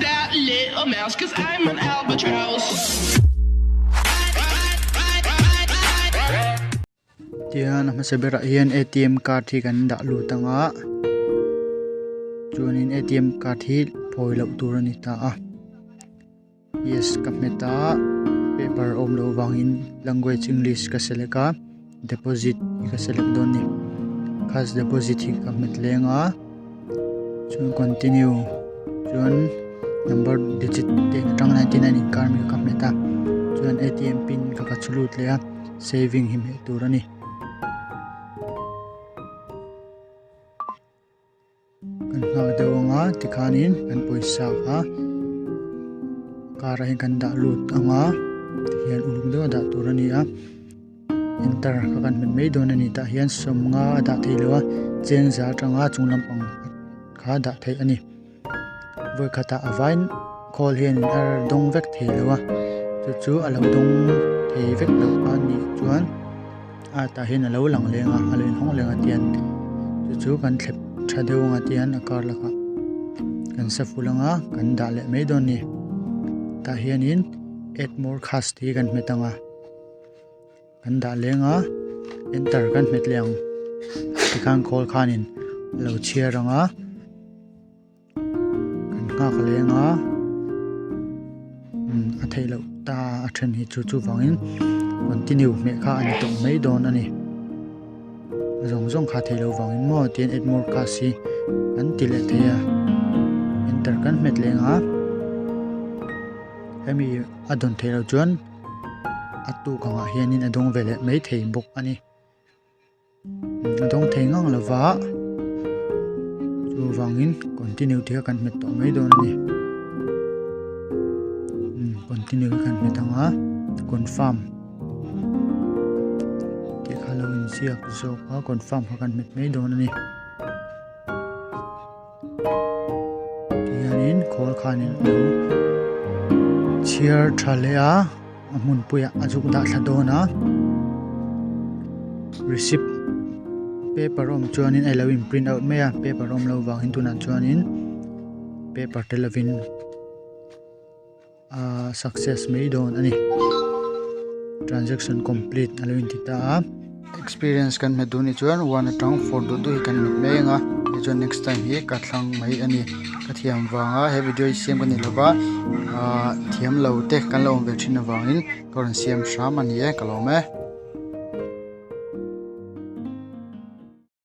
that little mouse, 'cause I'm an albatross. Tiyan masabera hian ATM card hi kan da lu tanga chuanin ATM card hi phoi lo tur ani ta a yes kameta paper om lo wangin language English ka seleka deposit ka select don ni khas deposit hi kamet lenga chun continue chuan number digit te tang 99 in kar mi kameta chuan ATM pin ka chulut le a saving hi me tur ani kan nga dawanga tikhanin kan poisa ka kara hin kan da lut anga hian ulung do da turani a enter ka kan men mei don ani ta hian somnga da theilowa cheng za tanga chunglampang kha da thei ani voi khata avain call hian ar dong vek theilowa chu alo dong thei vek lo ani chuan a ta hian alo lang lenga aloin hong lenga tian chu kan thlep thadewanga tian akar laka kan safulanga kan da le mei don ni ta hianin add more khas thi kan metanga kan da lenga enter kan met leng tikhan call khanin lo chiaranga kan nga ka lenga a theilo ta a then hi chu wangin continue me kha ani to mei don ani zong kha theilo wangin mo tian add more khas hi kan tile theya enter kan met lenga hemi adon thelo chuan atu kanga hianin adong vele mei thei bok ani adong thengang lawa chu wangin continue thia kan met to mei don ni continue kan metanga confirm ti khalawin siak zo ka confirm kan met mei don ani hianin call khanin cheer thalea amun puya azuk da thladona receipt paper om chuanin I love print out meya paper om lo wang hintuna chuanin paper telavin success made don ani transaction complete alawin tita experience kan me duni chuan 1 for do kan me menga chuan next time hi katlang mai ani kathiam wanga he video siam kan lova thiam lo te kan lo ve thina wangin koran siam sham ani e kalome